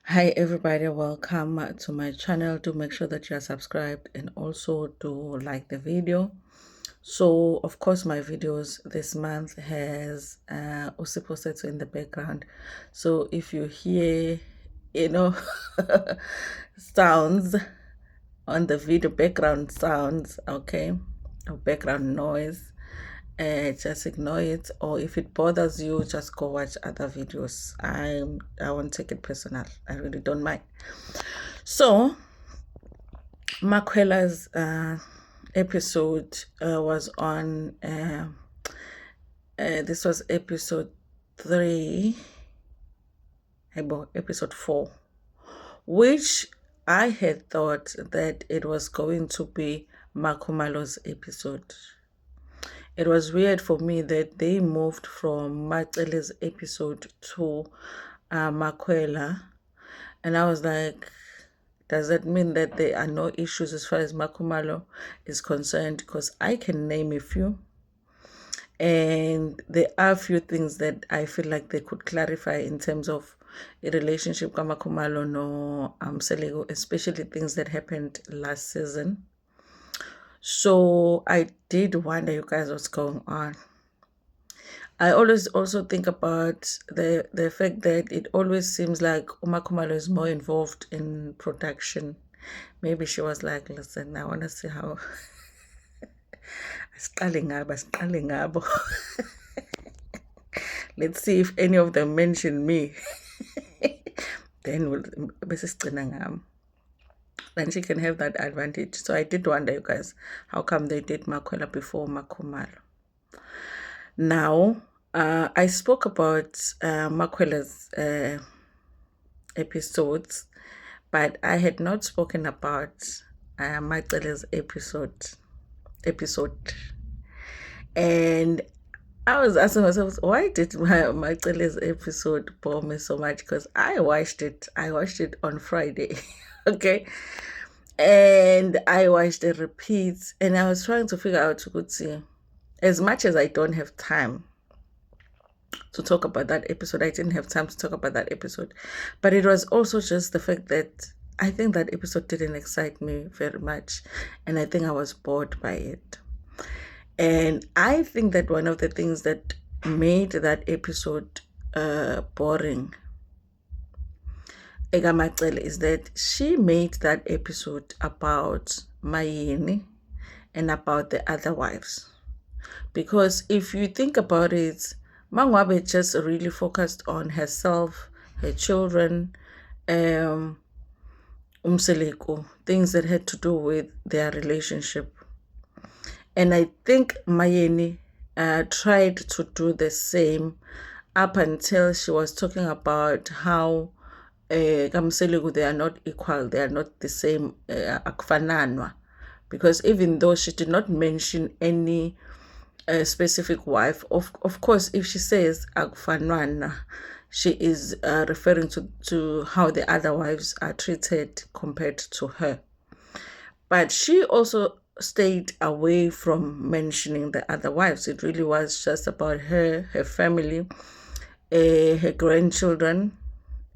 Hi everybody, welcome to my channel. Do make sure that you are subscribed and also do like the video. So of course my videos this month has Usiposetsu in the background. So if you hear, you know, sounds on the video, background sounds, okay, or background noise, just ignore it, or if it bothers you, just go watch other videos. I won't take it personal. I really don't mind. So Makwela's episode was on this was episode 3, episode 4, which I had thought that it was going to be Makumalo's episode. It was weird for me that they moved from Macele's episode to Makwela, and I was like, does that mean that there are no issues as far as Makumalo is concerned? Because I can name a few, and there are a few things that I feel like they could clarify in terms of a relationship with Makumalo no Selego, especially things that happened last season. So I did wonder, you guys, what's going on. I always also think about the fact that it always seems like Kumalo is more involved in production. Maybe she was like, listen, I want to see how asiqale ngabo. Let's see if any of them mention me. Then then she can have that advantage. So I did wonder, you guys, how come they did Makwela before Makumalo? Now, I spoke about Makwela's episodes, but I had not spoken about Macele's episode. And I was asking myself, why did Macele's episode bore me so much? Because I watched it on Friday. Okay. And I watched the repeats, and I was trying to figure out, as much as I don't have time to talk about that episode, I didn't have time to talk about that episode. But it was also just the fact that I think that episode didn't excite me very much, and I think I was bored by it. And I think that one of the things that made that episode boring, Ega Macele, is that she made that episode about Mayeni and about the other wives. Because if you think about it, Mangwabe just really focused on herself, her children, Umseleko, things that had to do with their relationship. And I think Mayeni tried to do the same up until she was talking about how Kamseleko, they are not equal, they are not the same, akufananwa. Because even though she did not mention any specific wife, of course, if she says akufanwana, she is referring to how the other wives are treated compared to her. But she also stayed away from mentioning the other wives. It really was just about her family, her grandchildren,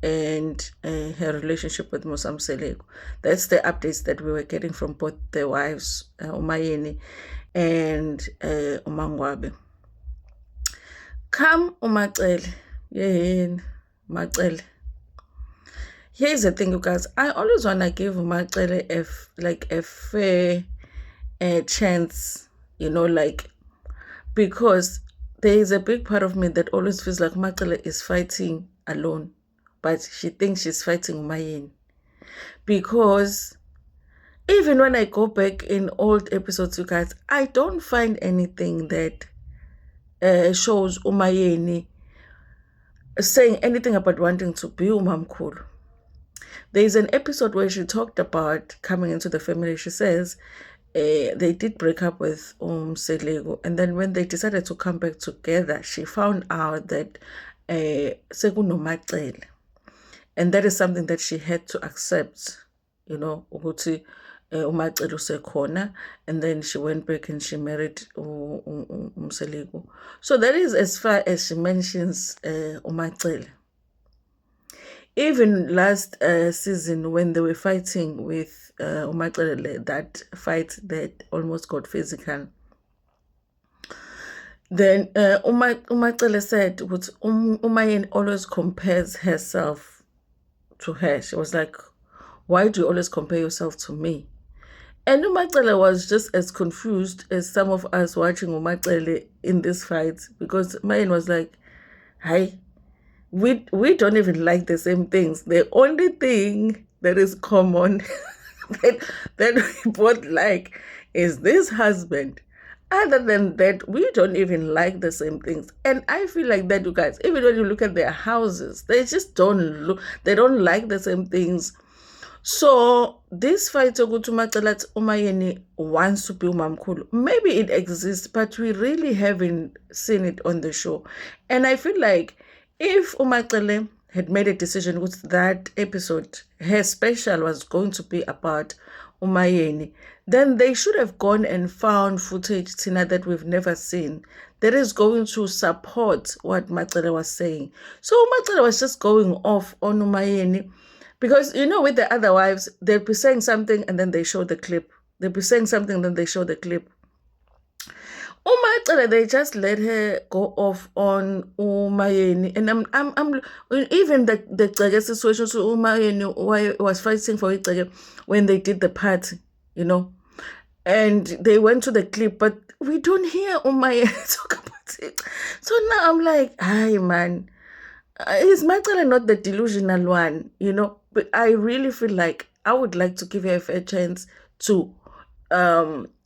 and her relationship with Musam Seleko. That's the updates that we were getting from both the wives, Umayeni and Umangwabe. Come, Umacele. Yeah, Macele. Here's the thing, you guys. I always want to give Macele a fair chance, because there is a big part of me that always feels like Macele is fighting alone, but she thinks she's fighting Umayeni. Because even when I go back in old episodes, you guys, I don't find anything that shows Umayeni saying anything about wanting to be Umamkhulu. There is an episode where she talked about coming into the family. She says they did break up with Selego, and then when they decided to come back together, she found out that Sekunomacele, and that is something that she had to accept. Ukuthi uMacele usekhona, and then she went back and she married So that is as far as she mentions uMacele. Even last season when they were fighting with Umacele, that fight that almost got physical. Then Umacele said, Umayeni always compares herself to her. She was like, why do you always compare yourself to me? And Umacele was just as confused as some of us watching Umacele in this fight, because Umayeni was like, hi, we don't even like the same things. The only thing that is common that we both like is this husband. Other than that, we don't even like the same things. And I feel like that, you guys, even when you look at their houses, they just don't like the same things. So this fight Macele Umayeni wants to be umamkhulu, maybe it exists, but we really haven't seen it on the show. And I feel like if Umacele had made a decision with that episode, her special was going to be about Umayeni, then they should have gone and found footage, Tina, that we've never seen, that is going to support what Macele was saying. So Macele was just going off on Umayeni, because, with the other wives, they'll be saying something and then they show the clip. They'll be saying something and then they show the clip. Umacele, they just let her go off on Umayeni. And I'm even the situation, so Umayeni was fighting for it when they did the party, and they went to the clip, but we don't hear Umayeni talk about it. So now I'm like, hi, man. Is Macele not the delusional one, But I really feel like I would like to give her a fair chance to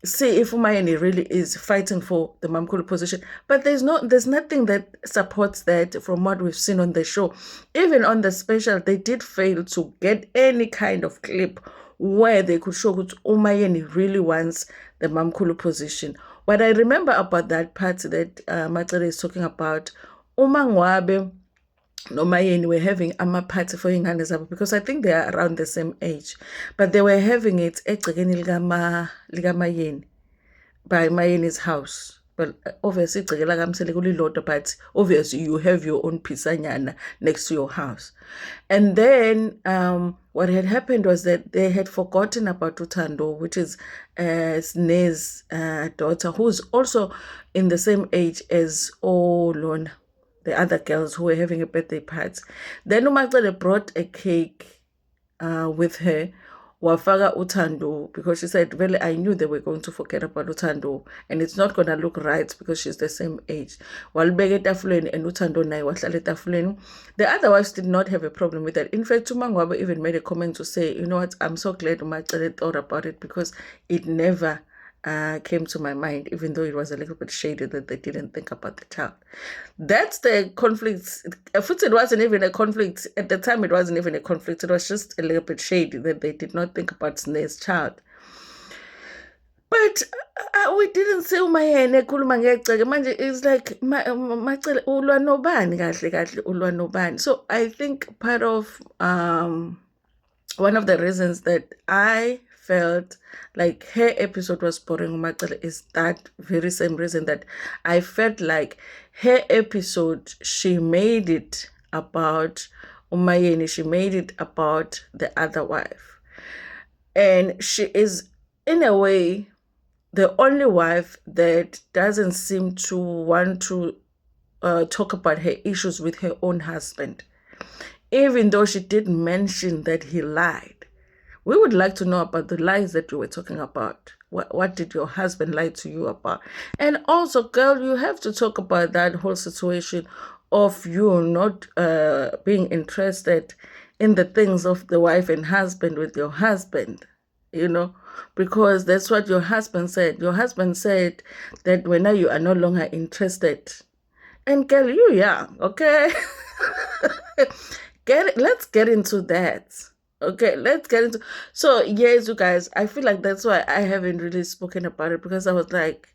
see if Umayeni really is fighting for the Mamkhulu position. But there's nothing that supports that from what we've seen on the show. Even on the special, they did fail to get any kind of clip where they could show that Umayeni really wants the Mamkhulu position. What I remember about that part that Macele is talking about, Umangwabe Umayeni were having party for ingane zabo, because I think they are around the same age, but they were having it egcekeni likaMayeni, by Mayeni's house. But obviously igceke lakamsele kulilodwa, but obviously you have your own pisanyana next to your house. And then what had happened was that they had forgotten about Uthando, which is Sne's daughter, who's also in the same age as Olona, the other girls who were having a birthday party. Then Umacele brought a cake with her, wafaka Uthando, because she said, well, I knew they were going to forget about Uthando, and it's not going to look right because she's the same age. Walibeke etafuleni and Uthando naye wahlala etafuleni. The other wives did not have a problem with that. In fact, Umangwabe even made a comment to say, you know what, I'm so glad Umacele thought about it, because it never came to my mind, even though it was a little bit shady that they didn't think about the child. That's the conflict. It wasn't even a conflict. At the time, it wasn't even a conflict. It was just a little bit shady that they did not think about Sne's child. But we didn't see Umayeni ekhuluma ngegceke. Manje it's like Macele ulwa nobani kahle kahle, ulwa nobani. So I think part of one of the reasons that I felt like her episode was boring Umacele is that very same reason that I felt like her episode, she made it about Umayeni, she made it about the other wife. And she is, in a way, the only wife that doesn't seem to want to talk about her issues with her own husband, even though she did mention that he lied. We would like to know about the lies that you were talking about. What did your husband lie to you about? And also, girl, you have to talk about that whole situation of you not being interested in the things of the wife and husband with your husband, because that's what your husband said. Your husband said that when you are no longer interested. And girl, you young, okay? Let's get into that. Okay, let's get into. So yes, you guys, I feel like that's why I haven't really spoken about it, because I was like,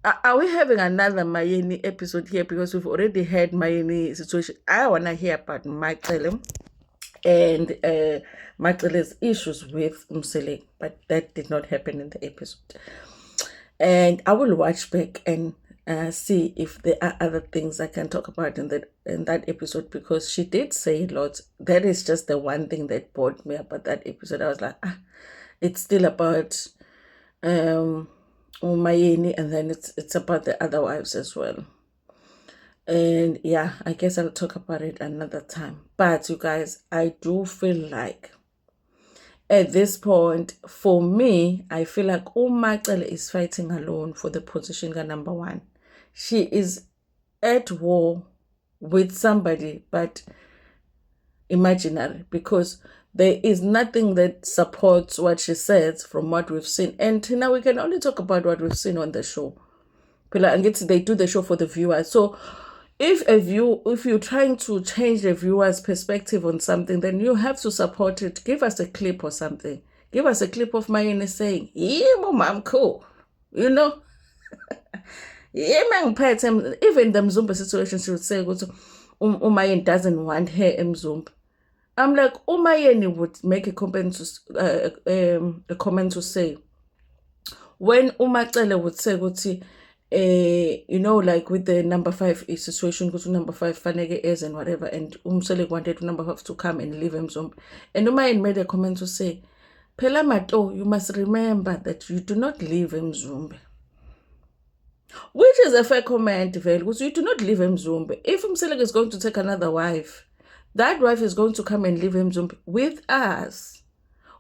are we having another Mayeni episode here? Because we've already had Mayeni situation. I wanna hear about Macele and Macele's issues with Msele, but that did not happen in the episode. And I will watch back and see if there are other things I can talk about in that episode, because she did say a lot. That is just the one thing that bored me about that episode. I was like, it's still about Umayeni, and then it's about the other wives as well. And yeah, I guess I'll talk about it another time. But you guys, I do feel like at this point, for me, I feel like Umacele is fighting alone for the position of number one. She is at war with somebody, but imaginary, because there is nothing that supports what she says from what we've seen. And now we can only talk about what we've seen on the show. And they do the show for the viewers. So if you're trying to change the viewer's perspective on something, then you have to support it. Give us a clip or something. Give us a clip of Mayeni saying, yeah, mom, I'm cool. You know? Yeah, man, even the Mzumba situation, she would say, Umayeni doesn't want her in Mzumba. I'm like, Umayeni would make a comment to say, when Umacele would say, you know, like with the number 5 situation, go to number 5, Fanege is and whatever, and Umsele wanted number 5 to come and leave him. And Umayeni made a comment to say, Phela Mato, you must remember that you do not leave Mzumbe. Which is a fair comment, because you do not leave Mzumbe. If Umsele is going to take another wife, that wife is going to come and live Mzumbe with us.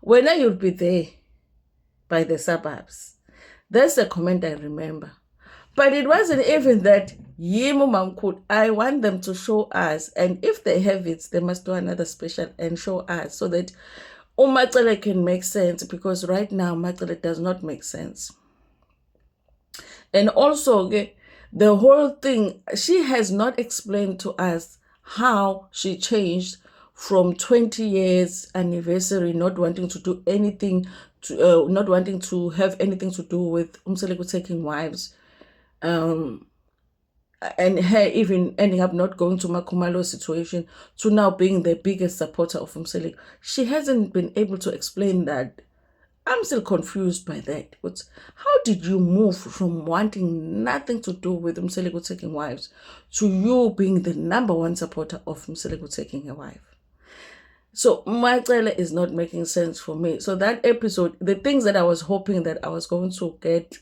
When you'll be there by the suburbs. That's the comment I remember. But it wasn't even that, I want them to show us. And if they have it, they must do another special and show us, so that Umacele can make sense, because right now Umacele does not make sense. And also, the whole thing, she has not explained to us how she changed from 20 years anniversary, not wanting to do anything, not wanting to have anything to do with Umsele taking wives, and her even ending up not going to Makhumalo's situation, to now being the biggest supporter of Umsele. She hasn't been able to explain that. I'm still confused by that. But how did you move from wanting nothing to do with Umsele taking wives to you being the number one supporter of Umsele taking a wife? So Umacele is not making sense for me. So that episode, the things that I was hoping that I was going to get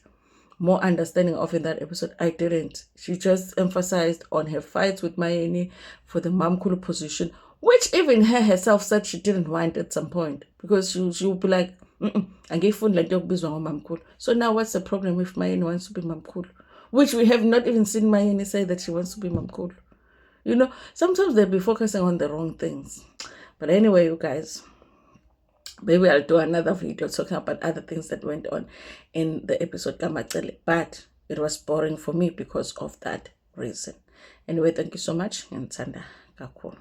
more understanding of in that episode, I didn't. She just emphasized on her fights with Mayeni for the Mamkhulu position, which even her herself said she didn't want at some point, because she would be like, I gave phone like Mamkhulu. So now what's the problem if Mayeni wants to be Mamkhulu? Which we have not even seen Mayeni say that she wants to be Mamkhulu. You know, sometimes they'll be focusing on the wrong things. But anyway, you guys, maybe I'll do another video talking about other things that went on in the episode Kamacele. But it was boring for me because of that reason. Anyway, thank you so much. And Sanda Kakul.